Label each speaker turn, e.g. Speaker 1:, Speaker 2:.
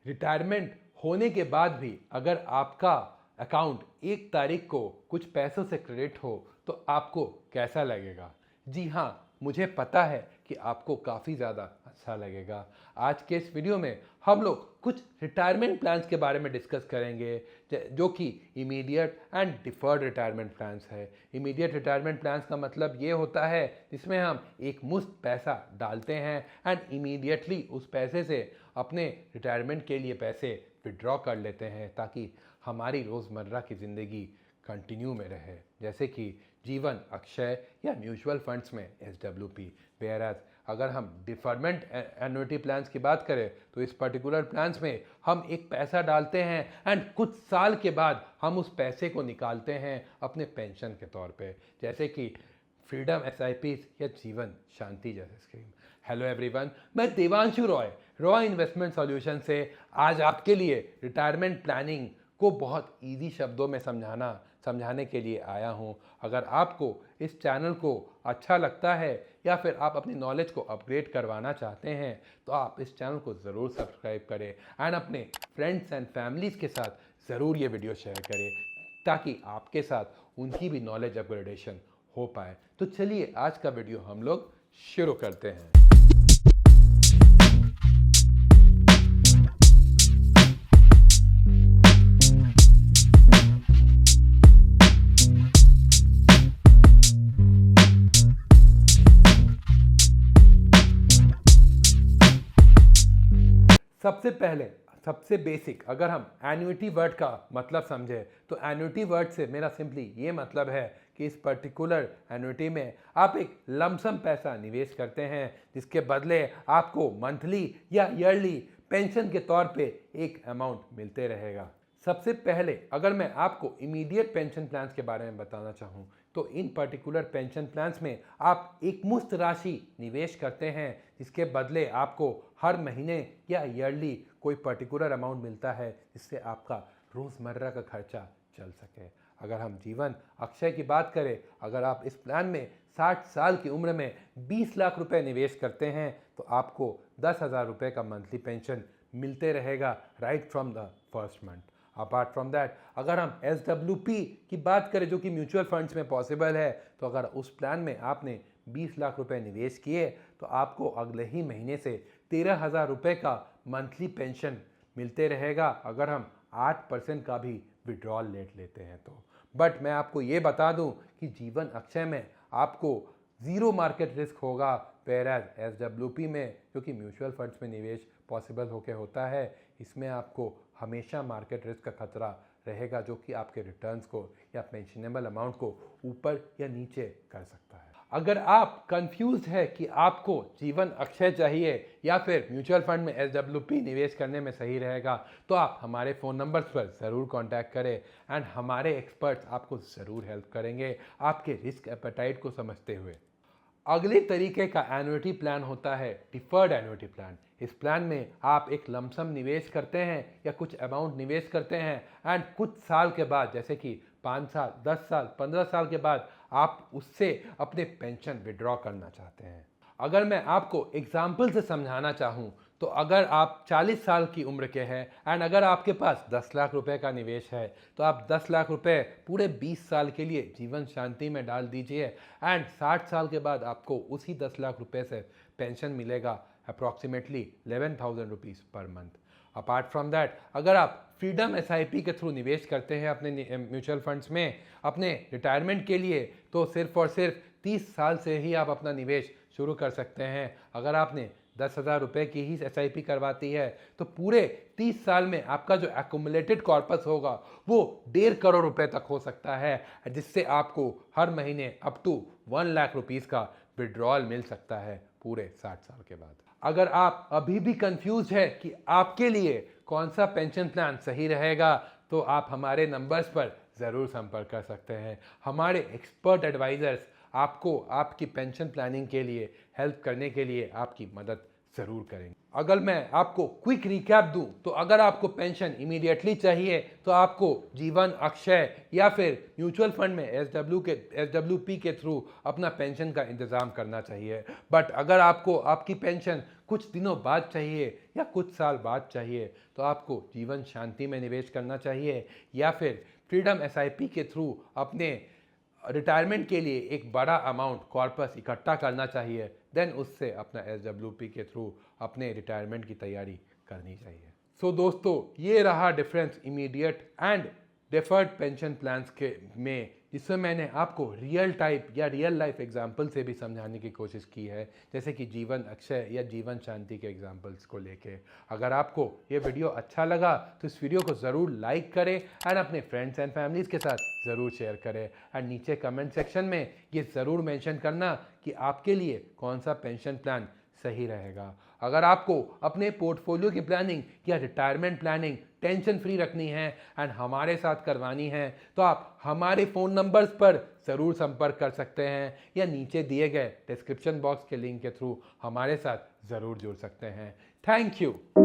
Speaker 1: Retirement होने के बाद भी अगर आपका अकाउंट 1 तारीख को कुछ पैसों से क्रेडिट हो तो आपको कैसा लगेगा? जी हाँ, मुझे पता है कि आपको काफ़ी ज़्यादा अच्छा लगेगा। आज के इस वीडियो में हम लोग कुछ रिटायरमेंट प्लान्स के बारे में डिस्कस करेंगे जो कि immediate and deferred retirement plans है। इमीडिएट रिटायरमेंट प्लान्स का मतलब ये होता है जिसमें हम एक मुश्त पैसा डालते हैं एंड इमीडिएटली उस पैसे से अपने रिटायरमेंट के लिए पैसे विड्रॉ कर लेते हैं ताकि हमारी रोज़मर्रा की ज़िंदगी कंटिन्यू में रहे, जैसे कि जीवन अक्षय या म्यूचुअल फंड्स में SWP। वेयरएज अगर हम डिफरमेंट एन्युटी प्लान्स की बात करें तो इस पर्टिकुलर प्लान्स में हम एक पैसा डालते हैं एंड कुछ साल के बाद हम उस पैसे को निकालते हैं अपने पेंशन के तौर पे, जैसे कि फ्रीडम SIP या जीवन शांति जैसे स्कीम। हेलो एवरीवन, मैं देवांशु रॉय इन्वेस्टमेंट सॉल्यूशन से आज आपके लिए रिटायरमेंट प्लानिंग को बहुत इजी शब्दों में समझाने के लिए आया हूं। अगर आपको इस चैनल को अच्छा लगता है या फिर आप अपनी नॉलेज को अपग्रेड करवाना चाहते हैं तो आप इस चैनल को ज़रूर सब्सक्राइब करें एंड अपने फ्रेंड्स एंड फैमिलीज़ के साथ ज़रूर ये वीडियो शेयर करें ताकि आपके साथ उनकी भी नॉलेज अपग्रेडेशन हो पाए। तो चलिए आज का वीडियो हम लोग शुरू करते हैं। सबसे पहले सबसे बेसिक अगर हम एन्युटी वर्ड का मतलब समझे तो एन्युटी वर्ड से मेरा सिंपली ये मतलब है कि इस पर्टिकुलर एन्युटी में आप एक लमसम पैसा निवेश करते हैं जिसके बदले आपको मंथली या ईयरली पेंशन के तौर पे एक अमाउंट मिलते रहेगा। सबसे पहले अगर मैं आपको इमीडिएट पेंशन प्लान्स के बारे में बताना चाहूँ तो इन पर्टिकुलर पेंशन प्लान्स में आप एक मुश्त राशि निवेश करते हैं जिसके बदले आपको हर महीने या ईयरली कोई पर्टिकुलर अमाउंट मिलता है जिससे आपका रोज़मर्रा का खर्चा चल सके। अगर हम जीवन अक्षय की बात करें, अगर आप इस प्लान में 60 साल की उम्र में 20 लाख रुपए निवेश करते हैं तो आपको 10,000 रुपये का मंथली पेंशन मिलते रहेगा right from the first month. Apart from that अगर हम SWP की बात करें जो कि म्यूचुअल फंड्स में पॉसिबल है तो अगर उस प्लान में आपने 20 लाख रुपए निवेश किए तो आपको अगले ही महीने से 13,000 रुपये का मंथली पेंशन मिलते रहेगा अगर हम 8% का भी विड्रॉल लेते हैं तो। बट मैं आपको ये बता दूं कि जीवन अक्षय में आपको ज़ीरो मार्केट रिस्क होगा, वेयरएज SWP में जो कि म्यूचुअल फंड्स में निवेश पॉसिबल होके होता है इसमें आपको हमेशा मार्केट रिस्क का खतरा रहेगा जो कि आपके रिटर्न्स को या पेंशनेबल अमाउंट को ऊपर या नीचे कर सकता है। अगर आप कंफ्यूज है कि आपको जीवन अक्षय चाहिए या फिर म्यूचुअल फंड में SWP निवेश करने में सही रहेगा तो आप हमारे फ़ोन नंबर्स पर ज़रूर कांटेक्ट करें एंड हमारे एक्सपर्ट्स आपको ज़रूर हेल्प करेंगे आपके रिस्क एपेटाइट को समझते हुए। अगले तरीके का एन्युटी प्लान होता है डिफर्ड एन्युटी प्लान। इस प्लान में आप एक लमसम निवेश करते हैं या कुछ अमाउंट निवेश करते हैं एंड कुछ साल के बाद जैसे कि 5 साल 10 साल 15 साल के बाद आप उससे अपने पेंशन विड्रॉ करना चाहते हैं। अगर मैं आपको एग्जाम्पल से समझाना चाहूँ तो अगर आप 40 साल की उम्र के हैं एंड अगर आपके पास 10 लाख रुपए का निवेश है तो आप 10 लाख रुपए पूरे 20 साल के लिए जीवन शांति में डाल दीजिए एंड 60 साल के बाद आपको उसी 10 लाख रुपए से पेंशन मिलेगा approximately 11,000 rupees per month. Apart from that अगर आप फ्रीडम SIP के थ्रू निवेश करते हैं अपने म्यूचुअल फंड्स में अपने रिटायरमेंट के लिए तो सिर्फ और सिर्फ 30 साल से ही आप अपना निवेश शुरू कर सकते हैं। अगर आपने 10,000 रुपये की ही SIP करवाती है तो पूरे 30 साल में आपका जो एक्युमुलेटेड कॉर्पस होगा वो 1.5 करोड़ रुपए तक हो सकता है जिससे आपको हर महीने अप टू 1 लाख रुपीज़ का विड्रॉल मिल सकता है पूरे 60 साल के बाद। अगर आप अभी भी कंफ्यूज है कि आपके लिए कौन सा पेंशन प्लान सही रहेगा तो आप हमारे नंबर्स पर ज़रूर संपर्क कर सकते हैं। हमारे एक्सपर्ट एडवाइज़र्स आपको आपकी पेंशन प्लानिंग के लिए हेल्प करने के लिए आपकी मदद ज़रूर करेंगे। अगर मैं आपको क्विक रिकैप दूं तो अगर आपको पेंशन इमीडिएटली चाहिए तो आपको जीवन अक्षय या फिर म्यूचुअल फंड में SWP के थ्रू अपना पेंशन का इंतज़ाम करना चाहिए। बट अगर आपको आपकी पेंशन कुछ दिनों बाद चाहिए या कुछ साल बाद चाहिए तो आपको जीवन शांति में निवेश करना चाहिए या फिर फ्रीडम SIP के थ्रू अपने रिटायरमेंट के लिए एक बड़ा अमाउंट कॉर्पस इकट्ठा करना चाहिए। देन उससे अपना SWP के थ्रू अपने रिटायरमेंट की तैयारी करनी चाहिए। सो दोस्तों, ये रहा difference immediate and deferred pension plans के में, जिसमें मैंने आपको रियल टाइप या रियल लाइफ एग्जाम्पल से भी समझाने की कोशिश की है, जैसे कि जीवन अक्षय या जीवन शांति के एग्जाम्पल्स को लेके। अगर आपको ये वीडियो अच्छा लगा तो इस वीडियो को ज़रूर लाइक करें एंड अपने फ्रेंड्स एंड फैमिलीज़ के साथ ज़रूर शेयर करें एंड नीचे कमेंट सेक्शन में ये ज़रूर मेंशन करना कि आपके लिए कौन सा पेंशन प्लान सही रहेगा। अगर आपको अपने पोर्टफोलियो की प्लानिंग या रिटायरमेंट प्लानिंग टेंशन फ्री रखनी है एंड हमारे साथ करवानी है तो आप हमारे फ़ोन नंबर्स पर ज़रूर संपर्क कर सकते हैं या नीचे दिए गए डिस्क्रिप्शन बॉक्स के लिंक के थ्रू हमारे साथ ज़रूर जुड़ सकते हैं। Thank you.